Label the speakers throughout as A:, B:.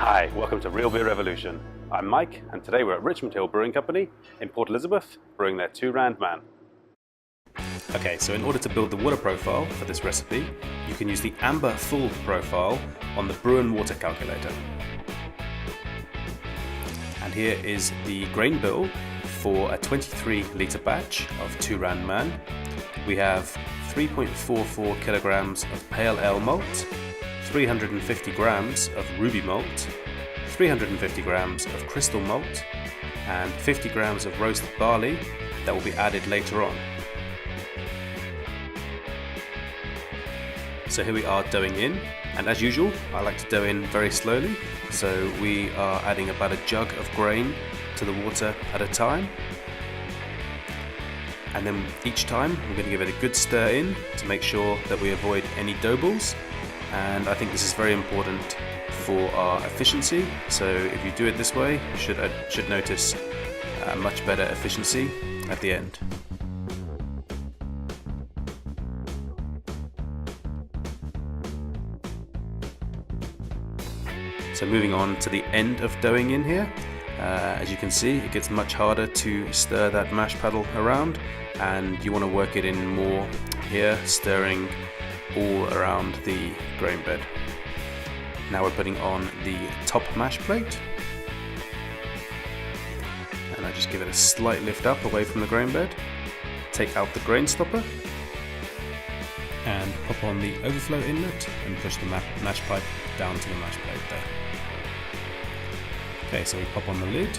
A: Hi, welcome to Real Beer Revolution. I'm Mike, and today we're at Richmond Hill Brewing Company in Port Elizabeth, brewing their 2 Rand Man. Okay, so in order to build the water profile for this recipe, you can use the Amber Full profile on the Brew and Water calculator. And here is the grain bill for a 23 litre batch of 2 Rand Man. We have 3.44 kilograms of pale ale malt, 350 grams of ruby malt, 350 grams of crystal malt, and 50 grams of roasted barley that will be added later on. So here we are doughing in, and as usual I like to dough in very slowly, so we are adding about a jug of grain to the water at a time. And then each time we're going to give it a good stir in to make sure that we avoid any dough balls. And I think this is very important for our efficiency, so if you do it this way you should notice a much better efficiency at the end. So moving on to the end of doughing in here, as you can see it gets much harder to stir that mash paddle around, and you want to work it in more here, stirring all around the grain bed. Now we're putting on the top mash plate, and I just give it a slight lift up away from the grain bed, take out the grain stopper, and pop on the overflow inlet and push the mash pipe down to the mash plate there. Okay, so we pop on the lid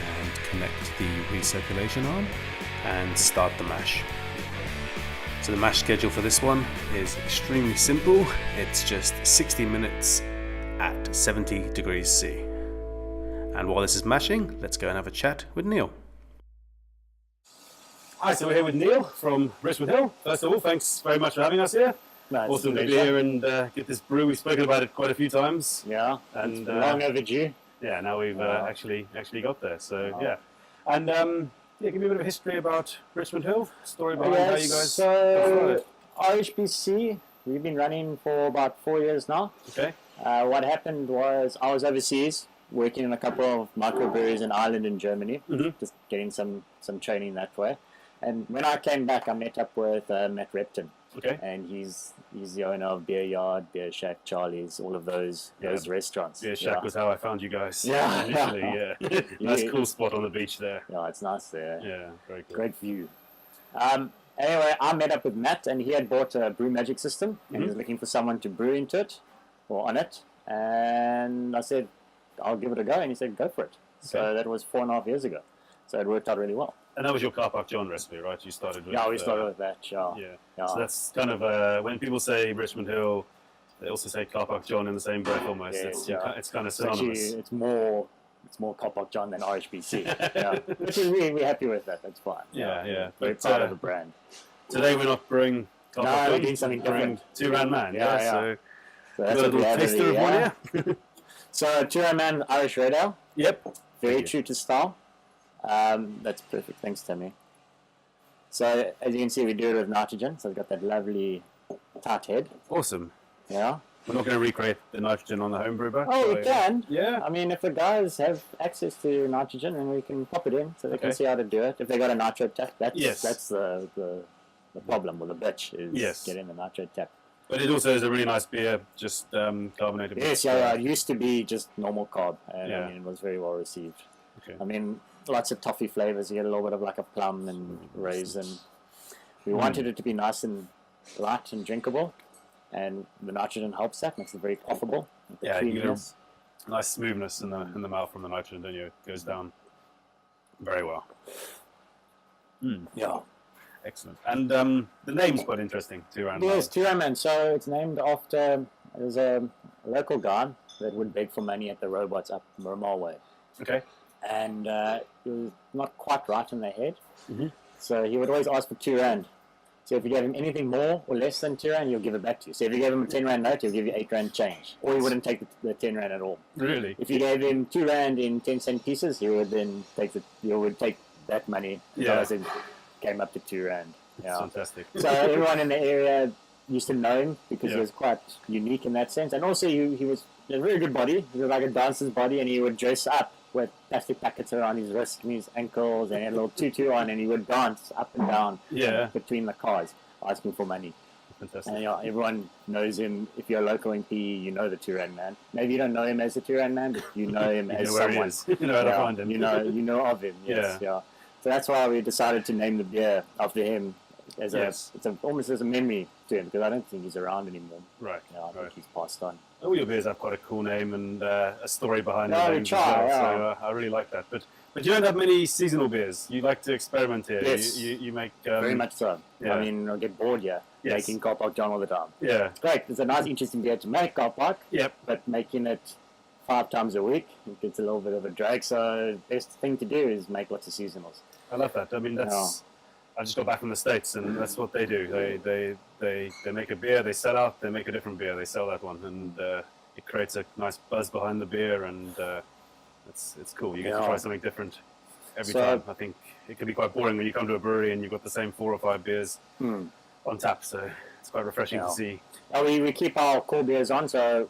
A: and connect the recirculation arm and start the mash. So the mash schedule for this one is extremely simple. It's just 60 minutes at 70 degrees C. And while this is mashing, let's go and have a chat with Neil. Hi, so we're here with Neil from Richmond Hill. First of all, thanks very much for having us here.
B: No,
A: awesome to be here and get this brew. We've spoken about it quite a few times.
B: Yeah,
A: and
B: long overdue.
A: Yeah, now we've actually got there. So yeah, and yeah, give me a bit of a history about Richmond Hill. Story behind how you guys
B: so RHBC, we've been running for about 4 years now.
A: Okay.
B: What happened was I was overseas working in a couple of microbreweries in Ireland and Germany, just getting some training that way. And when I came back, I met up with Matt Repton.
A: Okay.
B: And he's the owner of Beer Yard, Beer Shack, Charlie's, all of those restaurants.
A: Beer Shack was how I found you guys.
B: Yeah.
A: Initially, yeah. Nice cool spot on the beach there.
B: Yeah, it's nice there.
A: Yeah, very cool.
B: Great view. Anyway, I met up with Matt, and he had bought a Brew Magic system, and he was looking for someone to brew into it, or on it. And I said, I'll give it a go, and he said, go for it. Okay. So that was 4.5 years ago. So it worked out really well.
A: And that was your Car Park John recipe, right? You started with...
B: Yeah, we started with that, yeah.
A: So that's kind of, when people say Richmond Hill, they also say Car Park John in the same breath almost.
B: Yeah,
A: it's kind of synonymous.
B: Actually, it's more Car Park John than RHBC. Yeah. Which is we're happy with that, that's fine.
A: Yeah.
B: We're proud of the brand.
A: Today we're not brewing Car Park John,
B: we're doing something different.
A: 2 Rand Man, So
B: that's
A: a little taster of one here.
B: So 2 Rand Man Irish Red Ale.
A: Yep.
B: Very true to style. That's perfect, thanks Timmy. So as you can see, we do it with nitrogen, so we've got that lovely tight head.
A: Awesome.
B: Yeah.
A: We're not going to recreate the nitrogen on the homebrew batch.
B: Oh, we can.
A: Yeah.
B: I mean, if the guys have access to nitrogen, then we can pop it in, so they can see how to do it. If they got a nitro tap, that's the problem, or the bitch is getting the nitro tap.
A: But it also is a really nice beer, just carbonated.
B: Yes, it used to be just normal carb, and I mean, it was very well received.
A: Okay.
B: I mean, lots of toffee flavors. You get a little bit of like a plum and raisin. We wanted it to be nice and light and drinkable, and the nitrogen helps that, makes it very quaffable.
A: Yeah, you get a nice smoothness in the mouth from the nitrogen, don't you? It goes down very well.
B: Yeah.
A: Excellent. And the name's quite interesting, 2 Rand Man.
B: Yes, 2 Rand Man. So it's named after, there's a local guy that would beg for money at the robots up Miramar Way.
A: Okay.
B: And he was not quite right in the head. So he would always ask for 2 Rand. So if you gave him anything more or less than 2 Rand, he'll give it back to you. So if you gave him a 10 Rand note, he'll give you 8 Rand change. Or he wouldn't take the 10 Rand at all.
A: Really?
B: If you gave him 2 Rand in 10-cent pieces, he would then take that money.
A: Yeah.
B: Because it came up to 2 Rand.
A: Yeah. Fantastic.
B: So everyone in the area used to know him because he was quite unique in that sense. And also, he was a very good body. He was like a dancer's body, and he would dress up with plastic packets around his wrists and his ankles, and he had a little tutu on, and he would dance up and down between the cars, asking for money.
A: Fantastic.
B: And everyone knows him. If you're local in PE, you know the Two-Rand Man. Maybe you don't know him as the Two-Rand Man, but you know him as someone.
A: You know how to find him.
B: You know of him. Yes, yeah. So that's why we decided to name the beer after him. Almost as a memory to him, because I don't think he's around anymore.
A: Right.
B: Yeah, I think he's passed on.
A: All your beers have quite a cool name and a story behind them.
B: We try,
A: so I really like that. But you don't have many seasonal beers. You like to experiment here.
B: Yes.
A: You make...
B: very much so.
A: Yeah.
B: I mean, I'll get bored here making Car Park John all the time.
A: Yeah.
B: It's great. It's a nice, interesting beer to make, Car Park.
A: Yep.
B: But making it 5 times a week, it gets a little bit of a drag. So the best thing to do is make lots of seasonals.
A: I love that. I mean, that's... I just got back from the States, and that's what they do. They make a beer, they sell out, they make a different beer, they sell that one, and it creates a nice buzz behind the beer, and it's cool. You get to try something different every time. I think it can be quite boring when you come to a brewery and you've got the same 4 or 5 beers on tap, so it's quite refreshing to see.
B: We keep our core beers on, so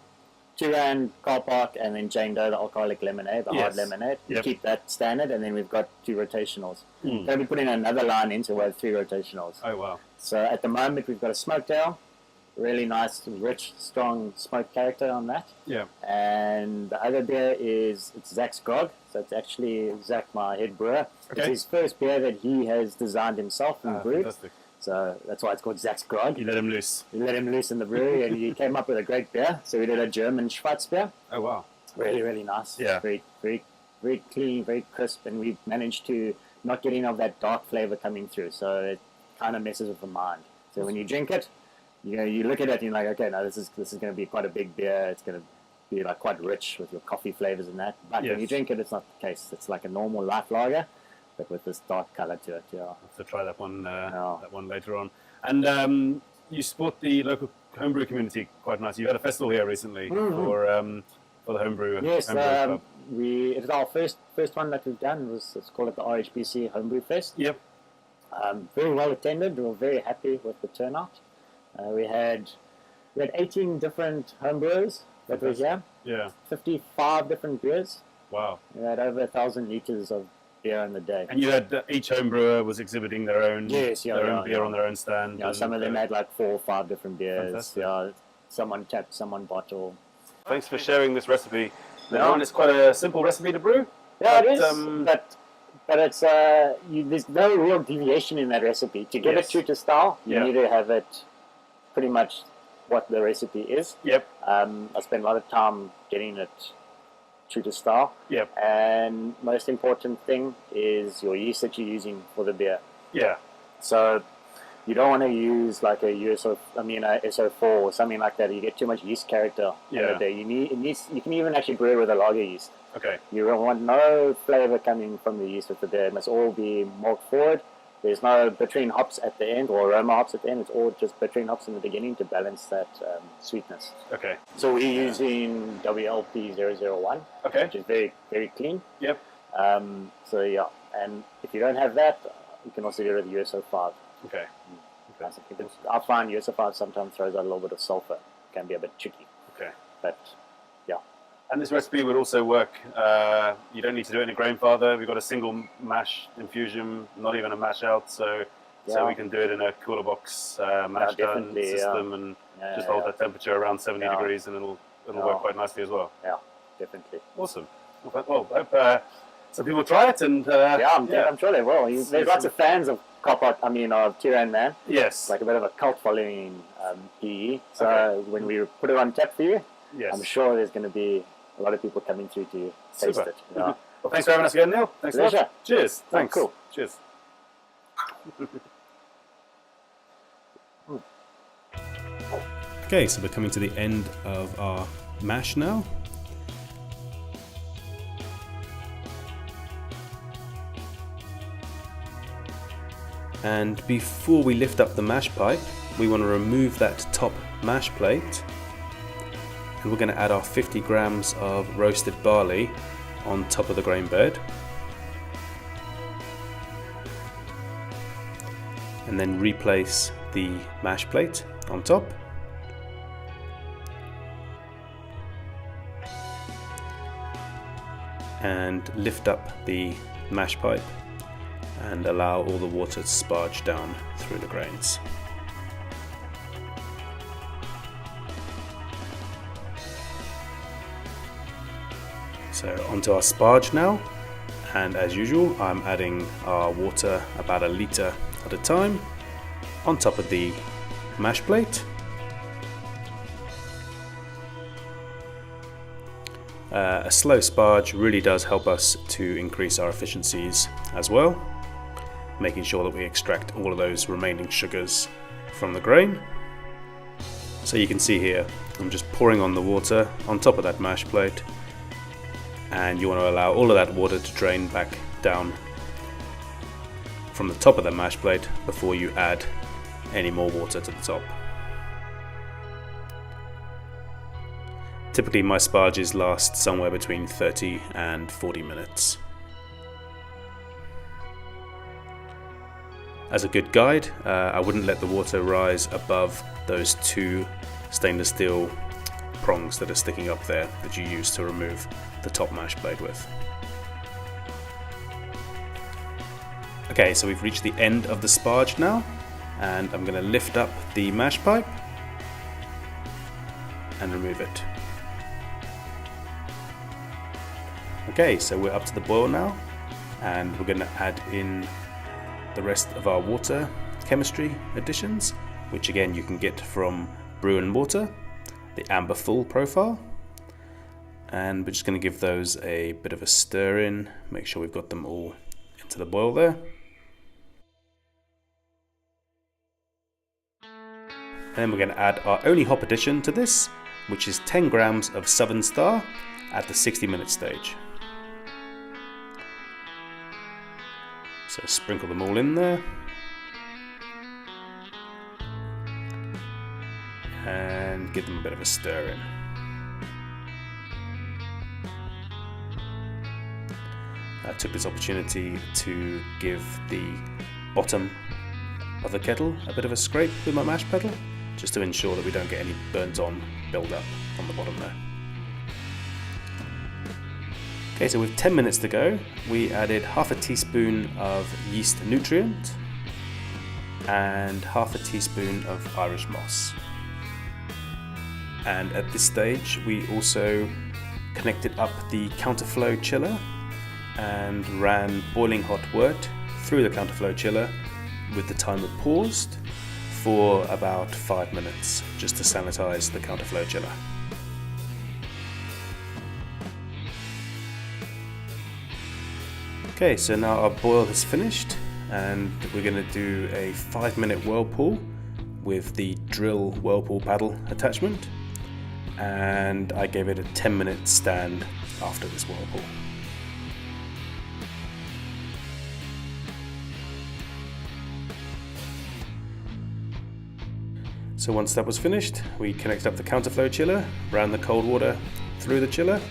B: Two-Rand, Car Park, and then Jane Doe, the alcoholic lemonade, the hard lemonade. We keep that standard, and then we've got 2 rotationals. So we're putting another line in, so we have 3 rotationals.
A: Oh, wow.
B: So at the moment, we've got a smoked ale, really nice, rich, strong smoked character on that.
A: Yeah.
B: And the other beer it's Zach's Grog. So it's actually Zach, my head brewer.
A: Okay.
B: It's his first beer that he has designed himself and brewed.
A: Fantastic.
B: So that's why it's called Zach's Grog.
A: You let him loose.
B: We let him loose in the brewery, and he came up with a great beer. So we did a German Schwarzbier.
A: Oh, wow.
B: Really, really nice.
A: Yeah.
B: Very, very, very clean, very crisp, and we've managed to not get any of that dark flavor coming through. So it kind of messes with the mind. So when you drink it, you look at it and you're like, okay, no, this is going to be quite a big beer. It's going to be like quite rich with your coffee flavors and that. But when you drink it, it's not the case. It's like a normal light lager, but with this dark color to it. Yeah.
A: I'll have to try that one later on. And you support the local homebrew community quite nicely. You had a festival here recently for the homebrew.
B: Yes,
A: Club.
B: it was our first one that we've done. It's called the RHBC Homebrew Fest.
A: Yep.
B: Very well attended. We were very happy with the turnout. We had 18 different homebrewers that were here.
A: Yeah.
B: 55 different beers.
A: Wow.
B: We had over 1,000 liters of beer in the day.
A: And you had each home brewer was exhibiting their own beer on their own stand.
B: Yeah, some of them had like 4 or 5 different beers.
A: Fantastic.
B: Yeah, someone tapped, someone bottle.
A: Thanks for sharing this recipe. Now, it's quite a simple recipe to brew.
B: Yeah, it is. But it's there's no real deviation in that recipe. To get it true to style, you need to have it pretty much what the recipe is.
A: Yep.
B: I spend a lot of time getting it true to style.
A: Yep.
B: And most important thing is your yeast that you're using for the beer.
A: Yeah.
B: So you don't want to use like a SO4 or something like that. You get too much yeast character in the beer. You can even actually brew it with a lager yeast.
A: Okay.
B: You don't want no flavor coming from the yeast with the beer. It must all be malt forward. There's no bittering hops at the end or aroma hops at the end. It's all just bittering hops in the beginning to balance that sweetness.
A: Okay.
B: So we're using WLP001, which is very, very clean.
A: Yep.
B: And if you don't have that, you can also do it with USO5.
A: Okay.
B: I find USO5 sometimes throws out a little bit of sulfur. It can be a bit tricky.
A: Okay.
B: But
A: and this recipe would also work. You don't need to do it in a grain father. We've got a single mash infusion, not even a mash out, so we can do it in a cooler box mash tun system and just hold that temperature around 70 degrees, and it'll work quite nicely as well.
B: Yeah, definitely.
A: Awesome. Well, I hope some people try it, and
B: I'm sure they will. There's lots of fans of of Two-Rand Man.
A: Yes.
B: Like a bit of a cult following PE. So when we put it on tap for you, I'm sure there's going to be a lot of people coming through to taste it. Yeah.
A: Well, thanks for having us again, Neil. Thanks a lot. Cheers. Thanks.
B: Cool.
A: Cheers.
C: Okay, so we're coming to the end of our mash now. And before we lift up the mash pipe, we want to remove that top mash plate. And we're going to add our 50 grams of roasted barley on top of the grain bed. And then replace the mash plate on top. And lift up the mash pipe and allow all the water to sparge down through the grains. So onto our sparge now, and as usual I'm adding our water about 1 litre at a time on top of the mash plate. A slow sparge really does help us to increase our efficiencies as well, making sure that we extract all of those remaining sugars from the grain. So you can see here I'm just pouring on the water on top of that mash plate, and you want to allow all of that water to drain back down from the top of the mash plate before you add any more water to the top. Typically my sparges last somewhere between 30 and 40 minutes. As a good guide, I wouldn't let the water rise above those 2 stainless steel prongs that are sticking up there that you use to remove the top mash plate with. Okay, so we've reached the end of the sparge now, and I'm going to lift up the mash pipe and remove it. Okay, so we're up to the boil now, and we're going to add in the rest of our water chemistry additions, which again you can get from Brew and Water, the Amber Full profile. And we're just going to give those a bit of a stir in, make sure we've got them all into the boil there. And then we're going to add our only hop addition to this, which is 10 grams of Southern Star at the 60-minute stage. So sprinkle them all in there. And give them a bit of a stir in. I took this opportunity to give the bottom of the kettle a bit of a scrape with my mash pedal, just to ensure that we don't get any burnt on build up on the bottom there. Okay, so with 10 minutes to go, we added half a teaspoon of yeast nutrient and half a teaspoon of Irish moss. And at this stage, we also connected up the counterflow chiller and ran boiling hot wort through the counterflow chiller with the timer paused for about 5 minutes, just to sanitize the counterflow chiller. Okay, so now our boil has finished, and we're going to do a 5-minute whirlpool with the drill whirlpool paddle attachment, and I gave it a 10-minute stand after this whirlpool. So once that was finished, we connected up the counterflow chiller, ran the cold water through the chiller,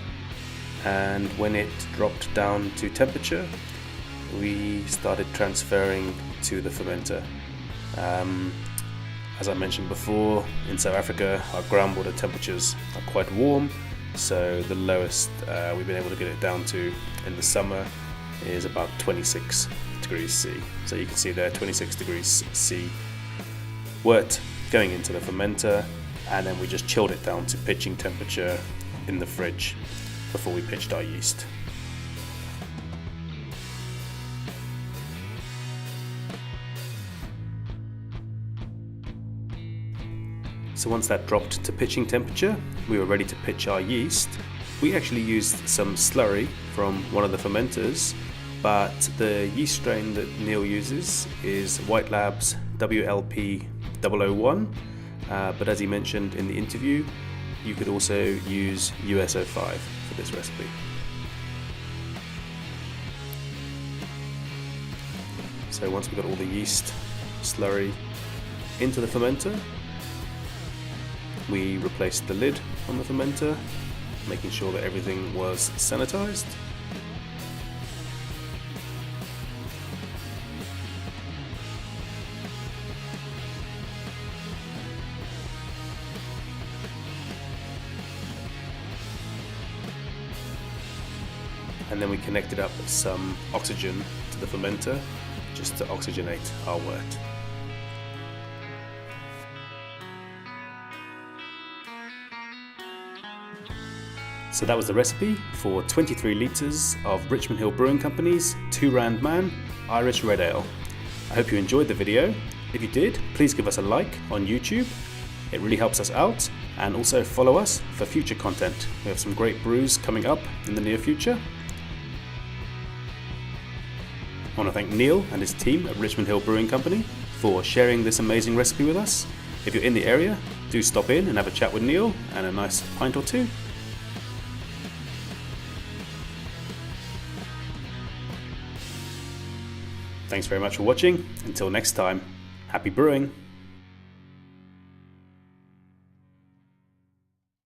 C: and when it dropped down to temperature, we started transferring to the fermenter. As I mentioned before, in South Africa our groundwater temperatures are quite warm, so the lowest we've been able to get it down to in the summer is about 26 degrees C. So you can see there 26 degrees C wort going into the fermenter, and then we just chilled it down to pitching temperature in the fridge before we pitched our yeast. So once that dropped to pitching temperature, we were ready to pitch our yeast. We actually used some slurry from one of the fermenters, but the yeast strain that Neil uses is White Labs WLP 001, but as he mentioned in the interview, you could also use US-05 for this recipe. So once we got all the yeast slurry into the fermenter, we replaced the lid on the fermenter, making sure that everything was sanitized. and then we connected up some oxygen to the fermenter just to oxygenate our wort. So that was the recipe for 23 litres of Richmond Hill Brewing Company's 2 Rand Man Irish Red Ale. I hope you enjoyed the video. If you did, please give us a like on YouTube. It really helps us out, and also follow us for future content. We have some great brews coming up in the near future. I want to thank Neil and his team at Richmond Hill Brewing Company for sharing this amazing recipe with us. If you're in the area, do stop in and have a chat with Neil and a nice pint or two. Thanks very much for watching. Until next time, happy brewing!